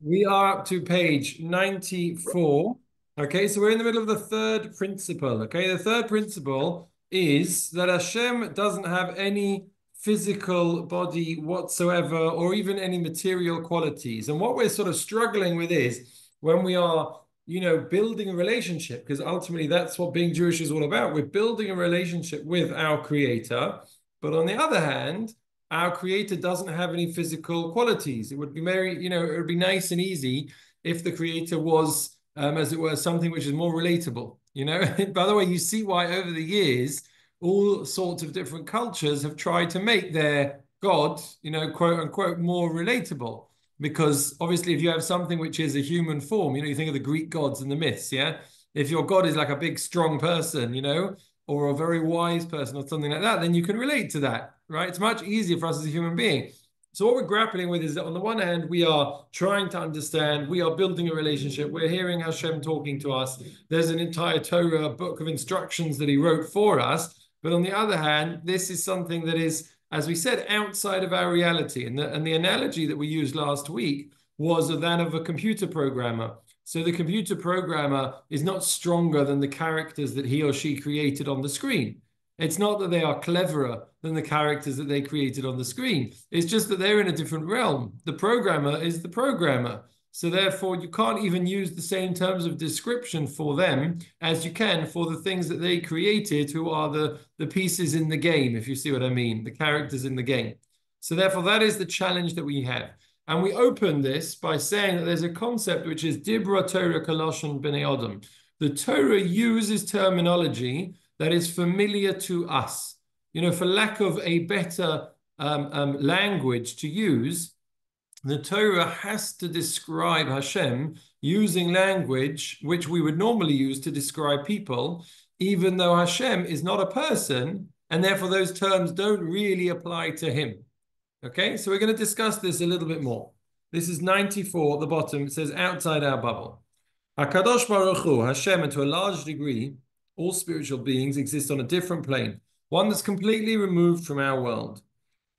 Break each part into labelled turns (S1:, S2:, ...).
S1: We are up to page 94. Okay, so we're in the middle of the third principle. Okay, the third principle is that Hashem doesn't have any physical body whatsoever, or even any material qualities. And what we're sort of struggling with is when we are, building a relationship, because ultimately that's what being Jewish is all about. We're building a relationship with our Creator. But on the other hand, our creator doesn't have any physical qualities. It would be it would be nice and easy if the creator was, as it were, something which is more relatable. By the way, you see why over the years, all sorts of different cultures have tried to make their God, quote unquote, more relatable. Because obviously, if you have something which is a human form, you think of the Greek gods and the myths, yeah? If your God is like a big, strong person, or a very wise person or something like that, then you can relate to that, right? It's much easier for us as a human being. So what we're grappling with is that on the one hand, we are trying to understand, we are building a relationship, we're hearing Hashem talking to us. There's an entire Torah book of instructions that he wrote for us. But on the other hand, this is something that is, as we said, outside of our reality. And the analogy that we used last week was that of a computer programmer. So the computer programmer is not stronger than the characters that he or she created on the screen. It's not that they are cleverer than the characters that they created on the screen. It's just that they're in a different realm. The programmer is the programmer. So therefore, you can't even use the same terms of description for them as you can for the things that they created, who are the pieces in the game, if you see what I mean, the characters in the game. So therefore, that is the challenge that we have. And we open this by saying that there's a concept which is Dibra Torah Kaloshon B'nei Adam. The Torah uses terminology that is familiar to us. For lack of a better language to use, the Torah has to describe Hashem using language which we would normally use to describe people, even though Hashem is not a person, and therefore those terms don't really apply to him. Okay, so we're going to discuss this a little bit more. This is 94 at the bottom. It says outside our bubble. HaKadosh Baruch Hu, Hashem, and to a large degree, all spiritual beings exist on a different plane, one that's completely removed from our world.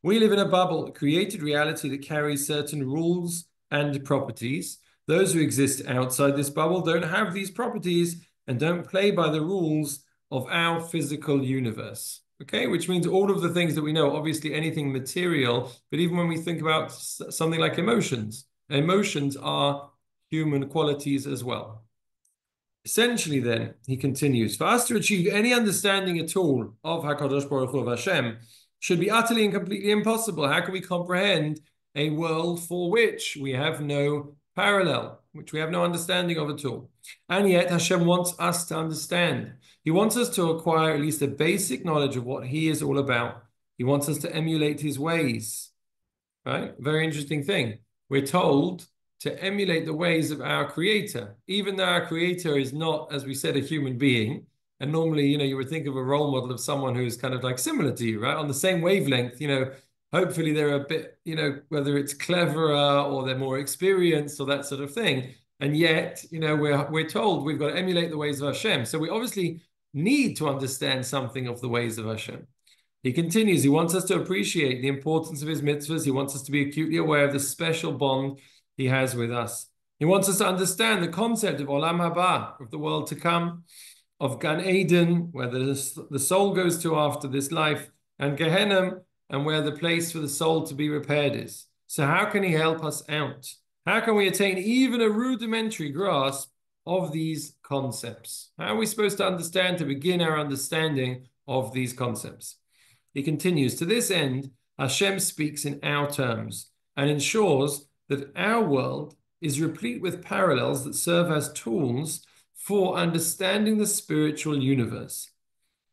S1: We live in a bubble, a created reality that carries certain rules and properties. Those who exist outside this bubble don't have these properties and don't play by the rules of our physical universe. Okay, which means all of the things that we know, obviously anything material, but even when we think about something like emotions, emotions are human qualities as well. Essentially, then, he continues, for us to achieve any understanding at all of HaKadosh Baruch Hu, of Hashem, should be utterly and completely impossible. How can we comprehend a world for which we have no parallel, which we have no understanding of at all? And yet Hashem wants us to understand. He wants us to acquire at least a basic knowledge of what he is all about. He wants us to emulate his ways, right? Very interesting thing. We're told to emulate the ways of our creator, even though our creator is not, as we said, a human being. And normally, you would think of a role model of someone who's kind of like similar to you, right? On the same wavelength, hopefully they're a bit, whether it's cleverer or they're more experienced or that sort of thing. And yet, we're told we've got to emulate the ways of Hashem. So we obviously need to understand something of the ways of Hashem. He continues, he wants us to appreciate the importance of his mitzvahs. He wants us to be acutely aware of the special bond he has with us. He wants us to understand the concept of Olam Haba, of the world to come, of Gan Eden, where the soul goes to after this life, and Gehenna, and where the place for the soul to be repaired is. So how can he help us out? How can we attain even a rudimentary grasp of these concepts? How are we supposed to understand, to begin our understanding of these concepts? He continues, to this end, Hashem speaks in our terms and ensures that our world is replete with parallels that serve as tools for understanding the spiritual universe.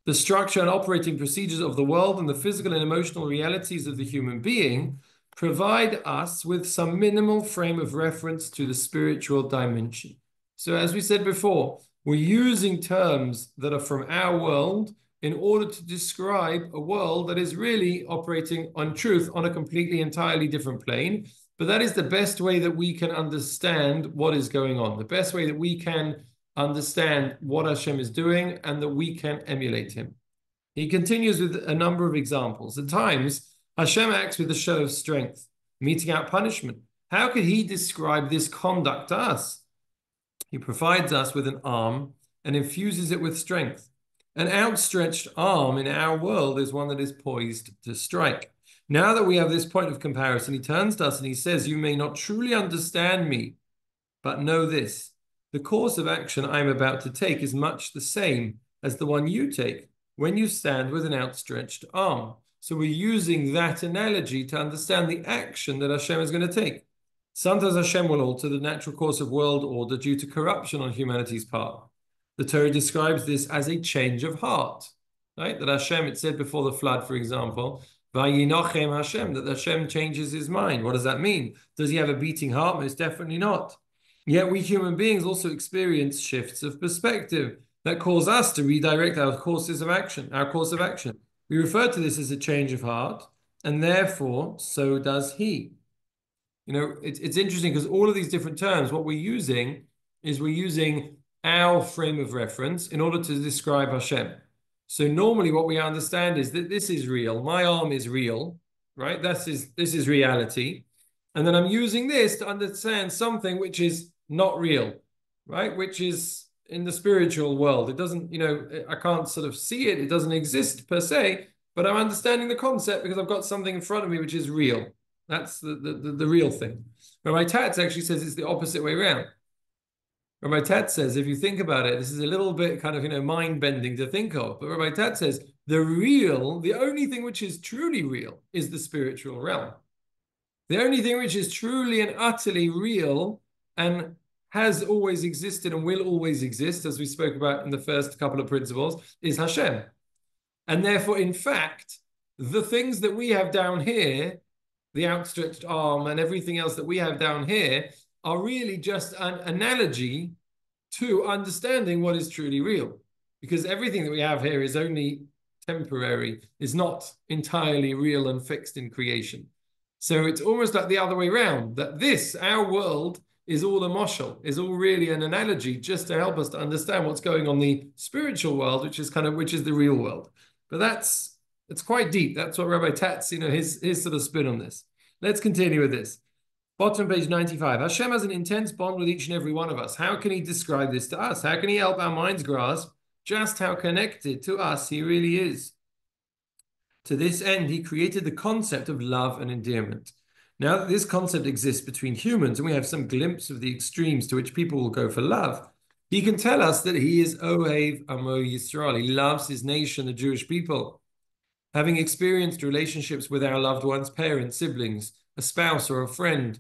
S1: The structure and operating procedures of the world and the physical and emotional realities of the human being provide us with some minimal frame of reference to the spiritual dimension. So as we said before, we're using terms that are from our world in order to describe a world that is really operating on truth on a completely, entirely different plane. But that is the best way that we can understand what is going on, the best way that we can understand what Hashem is doing and that we can emulate him. He continues with a number of examples. At times, Hashem acts with a show of strength, meting out punishment, How could he describe this conduct to us? He provides us with an arm and infuses it with strength. An outstretched arm in our world is one that is poised to strike. Now that we have this point of comparison, he turns to us and he says, "You may not truly understand me, but know this. The course of action I am about to take is much the same as the one you take when you stand with an outstretched arm." So we're using that analogy to understand the action that Hashem is going to take. Sometimes Hashem will alter the natural course of world order due to corruption on humanity's part. The Torah describes this as a change of heart, right? That Hashem, it said before the flood, for example, Vayinochem Hashem, that Hashem changes his mind. What does that mean? Does he have a beating heart? Most definitely not. Yet we human beings also experience shifts of perspective that cause us to redirect our courses of action, our course of action. We refer to this as a change of heart, and therefore so does he. You know, it's interesting because all of these different terms, what we're using is we're using our frame of reference in order to describe Hashem. So normally what we understand is that this is real. My arm is real, right? This is reality. And then I'm using this to understand something which is not real, right? Which is in the spiritual world. It doesn't, you know, I can't sort of see it. It doesn't exist per se, but I'm understanding the concept because I've got something in front of me which is real. That's the real thing. Rabbi Tatz actually says it's the opposite way around. Rabbi Tatz says, if you think about it, this is a little bit kind of, you know, mind-bending to think of, but Rabbi Tatz says, the only thing which is truly real is the spiritual realm. The only thing which is truly and utterly real and has always existed and will always exist, as we spoke about in the first couple of principles, is Hashem. And therefore, in fact, the things that we have down here, the outstretched arm and everything else that we have down here, are really just an analogy to understanding what is truly real. Because everything that we have here is only temporary, is not entirely real and fixed in creation. So it's almost like the other way around, that this, our world, is all a moshel, is all really an analogy just to help us to understand what's going on in the spiritual world, which is the real world. But it's quite deep. That's what Rabbi Tatz, you know, his sort of spin on this. Let's continue with this. Bottom page 95. Hashem has an intense bond with each and every one of us. How can he describe this to us? How can he help our minds grasp just how connected to us he really is? To this end, he created the concept of love and endearment. Now that this concept exists between humans, and we have some glimpse of the extremes to which people will go for love, he can tell us that he is Ohev Amo Yisrael. He loves his nation, the Jewish people. Having experienced relationships with our loved ones, parents, siblings, a spouse, or a friend,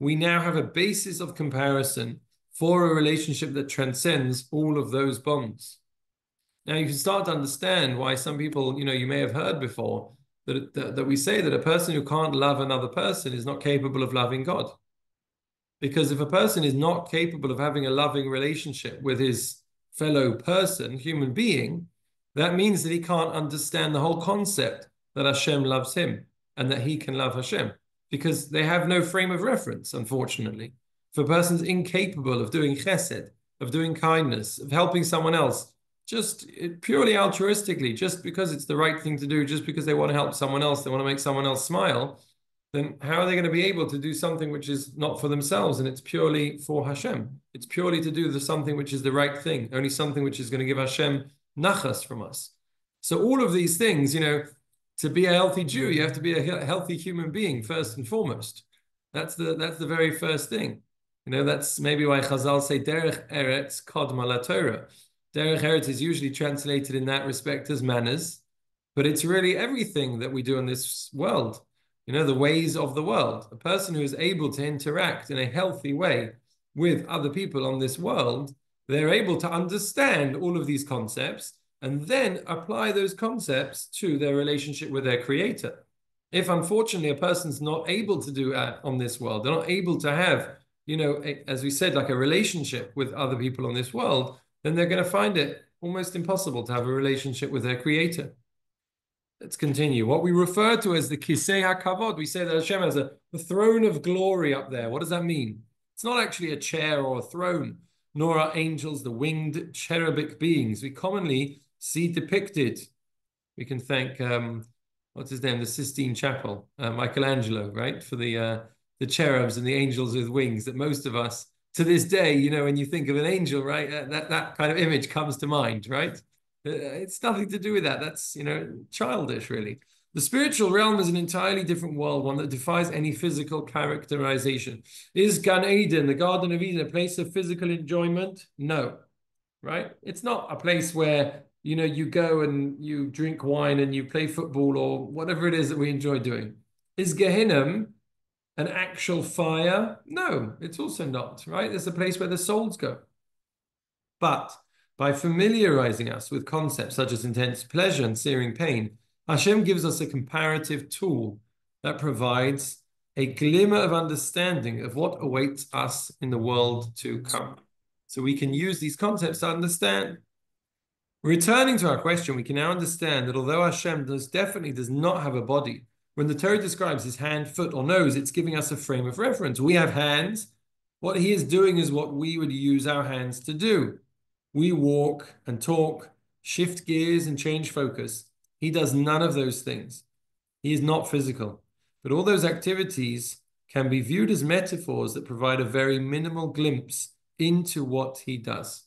S1: we now have a basis of comparison for a relationship that transcends all of those bonds. Now you can start to understand why some people, you know, you may have heard before that we say that a person who can't love another person is not capable of loving God. Because if a person is not capable of having a loving relationship with his fellow person, human being, that means that he can't understand the whole concept that Hashem loves him and that he can love Hashem, because they have no frame of reference, unfortunately. If a person's incapable of doing chesed, of doing kindness, of helping someone else, just purely altruistically, just because it's the right thing to do, just because they want to help someone else, they want to make someone else smile, then how are they going to be able to do something which is not for themselves and it's purely for Hashem? It's purely to do something which is the right thing, only something which is going to give Hashem nachas from us. So all of these things, you know, to be a healthy Jew, you have to be a healthy human being first and foremost. That's the very first thing. You know, that's maybe why Chazal say derech eretz kodma la Torah. Derech eretz is usually translated in that respect as manners, but it's really everything that we do in this world. You know, the ways of the world. A person who is able to interact in a healthy way with other people on this world, they're able to understand all of these concepts and then apply those concepts to their relationship with their creator. If unfortunately a person's not able to do that on this world, they're not able to have, you know, as we said, like a relationship with other people on this world, then they're going to find it almost impossible to have a relationship with their creator. Let's continue. What we refer to as the Kisei HaKavod, we say that Hashem has a throne of glory up there. What does that mean? It's not actually a chair or a throne, nor are angels the winged cherubic beings we commonly see depicted. We can thank, what's his name, the Sistine Chapel, Michelangelo, right, for the the cherubs and the angels with wings that most of us to this day, when you think of an angel, right, that kind of image comes to mind, right? It's nothing to do with that. That's, childish, really. The spiritual realm is an entirely different world, one that defies any physical characterization. Is Gan Eden, the Garden of Eden, a place of physical enjoyment? No, right? It's not a place where, you go and you drink wine and you play football or whatever it is that we enjoy doing. Is Gehinnom an actual fire? No, it's also not, right? It's a place where the souls go. But by familiarizing us with concepts such as intense pleasure and searing pain, Hashem gives us a comparative tool that provides a glimmer of understanding of what awaits us in the world to come. So we can use these concepts to understand. Returning to our question, we can now understand that although Hashem definitely does not have a body, when the Torah describes his hand, foot, or nose, it's giving us a frame of reference. We have hands. What he is doing is what we would use our hands to do. We walk and talk, shift gears and change focus. He does none of those things. He is not physical. But all those activities can be viewed as metaphors that provide a very minimal glimpse into what he does.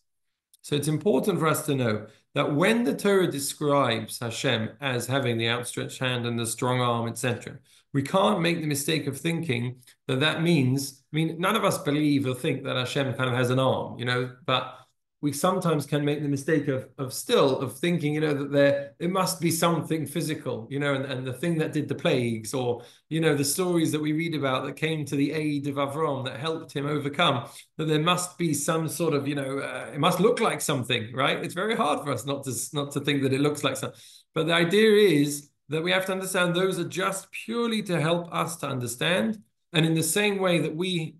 S1: So it's important for us to know that when the Torah describes Hashem as having the outstretched hand and the strong arm, etc., we can't make the mistake of thinking that that means, none of us believe or think that Hashem kind of has an arm, but we sometimes can make the mistake of thinking, that it must be something physical, and the thing that did the plagues, or, the stories that we read about that came to the aid of Avram that helped him overcome, that there must be some sort of, it must look like something, right? It's very hard for us not to think that it looks like something. But the idea is that we have to understand those are just purely to help us to understand. And in the same way that we,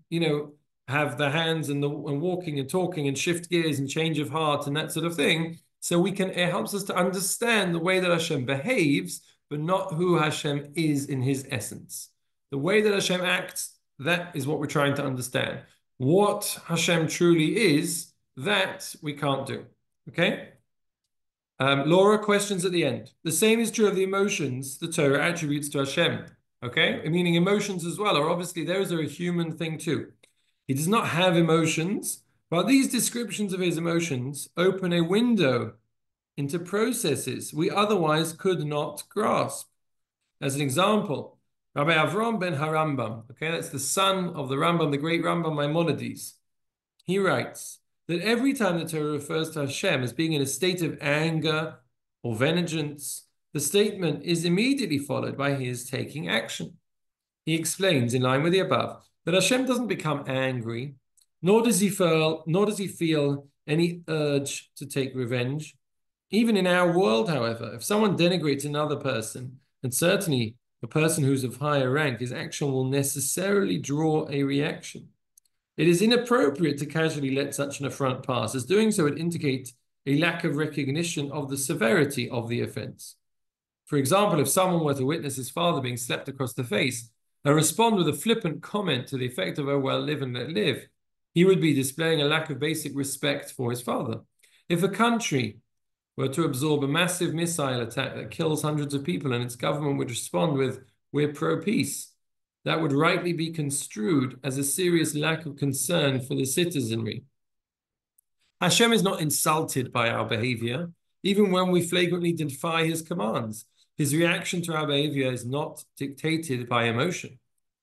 S1: have the hands and walking and talking and shift gears and change of heart and that sort of thing. So it helps us to understand the way that Hashem behaves, but not who Hashem is in his essence. The way that Hashem acts, that is what we're trying to understand. What Hashem truly is, that we can't do. Okay? Laura, questions at the end. The same is true of the emotions the Torah attributes to Hashem. Okay? Meaning emotions as well, or obviously those are a human thing too. He does not have emotions, but these descriptions of his emotions open a window into processes we otherwise could not grasp. As an example, Rabbi Avram ben Harambam, okay, that's the son of the Rambam, the great Rambam Maimonides. He writes that every time the Torah refers to Hashem as being in a state of anger or vengeance, the statement is immediately followed by his taking action. He explains, in line with the above, that Hashem doesn't become angry, nor does he feel any urge to take revenge. Even in our world, however, if someone denigrates another person, and certainly a person who's of higher rank, his action will necessarily draw a reaction. It is inappropriate to casually let such an affront pass, as doing so would indicate a lack of recognition of the severity of the offense. For example, if someone were to witness his father being slapped across the face, and respond with a flippant comment to the effect of, oh, well, live and let live, he would be displaying a lack of basic respect for his father. If a country were to absorb a massive missile attack that kills hundreds of people and its government would respond with, we're pro-peace, that would rightly be construed as a serious lack of concern for the citizenry. Hashem is not insulted by our behavior, even when we flagrantly defy his commands. His reaction to our behavior is not dictated by emotion.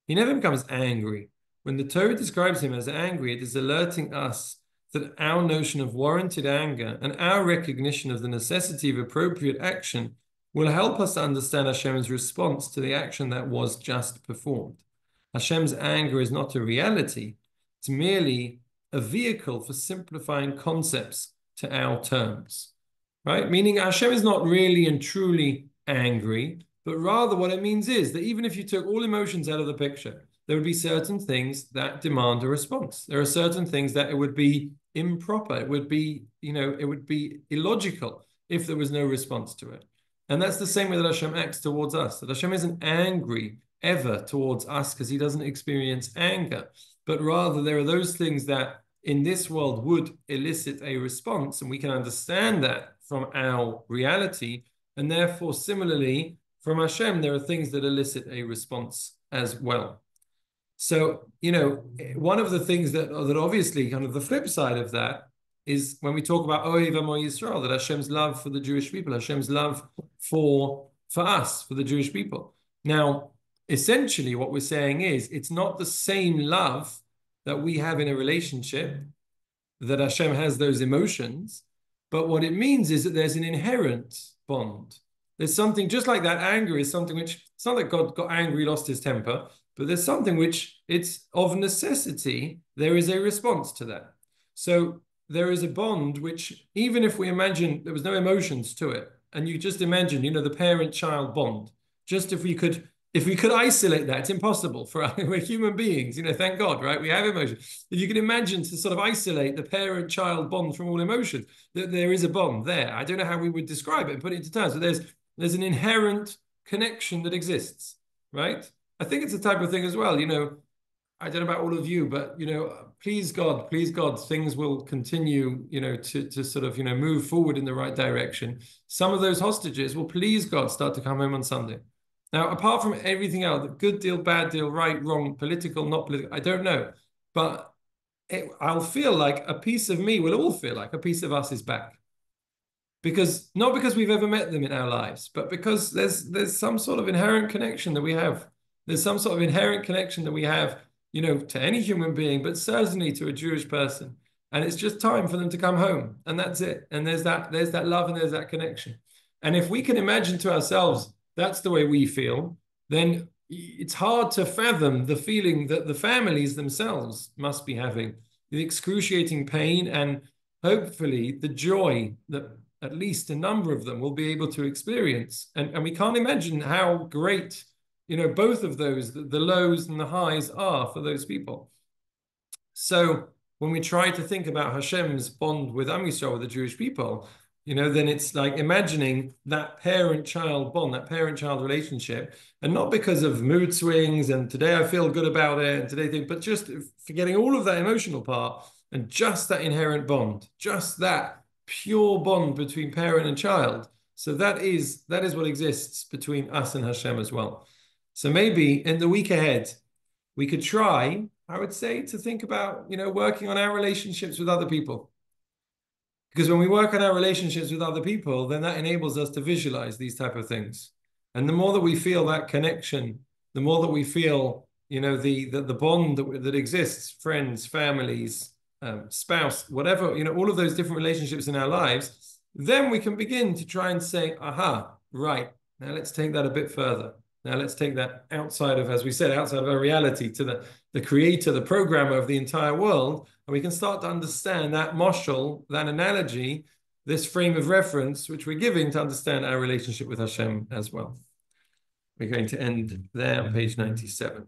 S1: He never becomes angry. When the Torah describes him as angry, it is alerting us that our notion of warranted anger and our recognition of the necessity of appropriate action will help us to understand Hashem's response to the action that was just performed. Hashem's anger is not a reality. It's merely a vehicle for simplifying concepts to our terms, right? Meaning Hashem is not really and truly angry, but rather what it means is that even if you took all emotions out of the picture, there would be certain things that demand a response. There are certain things that it would be improper. It would be, it would be illogical if there was no response to it. And that's the same way that Hashem acts towards us, that Hashem isn't angry ever towards us because he doesn't experience anger, but rather there are those things that in this world would elicit a response, and we can understand that from our reality. And therefore, similarly, from Hashem, there are things that elicit a response as well. So, one of the things that obviously kind of the flip side of that is when we talk about Ohev Amo Yisrael, that Hashem's love for the Jewish people, Hashem's love for us, for the Jewish people. Now, essentially what we're saying is it's not the same love that we have in a relationship, that Hashem has those emotions, but what it means is that there's an inherent bond. There's something just like that. Anger is something which, it's not that God got angry, lost his temper, but there's something which it's of necessity, there is a response to that. So there is a bond which, even if we imagine there was no emotions to it, and you just imagine, the parent-child bond, just if we could isolate that, it's impossible for us. We're human beings, thank God, right? We have emotions. If you can imagine to sort of isolate the parent-child bond from all emotions, that there is a bond there. I don't know how we would describe it and put it into terms, but there's an inherent connection that exists, right? I think it's a type of thing as well, I don't know about all of you, but please God, things will continue, to sort of, move forward in the right direction. Some of those hostages will, please God, start to come home on Sunday. Now, apart from everything else, good deal, bad deal, right, wrong, political, not political, I don't know. But I'll feel like a piece of me, we'll all feel like a piece of us is back. Not because we've ever met them in our lives, but because there's some sort of inherent connection that we have. There's some sort of inherent connection that we have, to any human being, but certainly to a Jewish person. And it's just time for them to come home. And that's it. And there's that love and there's that connection. And if we can imagine to ourselves, that's the way we feel, then it's hard to fathom the feeling that the families themselves must be having, the excruciating pain and hopefully the joy that at least a number of them will be able to experience. And we can't imagine how great, both of those, the lows and the highs are for those people. So when we try to think about Hashem's bond with Am Yisrael, with the Jewish people, then it's like imagining that parent-child bond, that parent-child relationship, and not because of mood swings and today I feel good about it and today, but just forgetting all of that emotional part and just that inherent bond, just that pure bond between parent and child. So that is what exists between us and Hashem as well. So maybe in the week ahead, we could try, I would say, to think about, working on our relationships with other people. Because when we work on our relationships with other people, then that enables us to visualize these type of things. And the more that we feel that connection, the more that we feel, the bond that exists, friends, families, spouse, whatever, all of those different relationships in our lives, then we can begin to try and say, aha, right, now let's take that a bit further. Now let's take that outside of, as we said, outside of our reality to the creator, the programmer of the entire world, and we can start to understand that moshel, that analogy, this frame of reference, which we're giving to understand our relationship with Hashem as well. We're going to end there on page 97.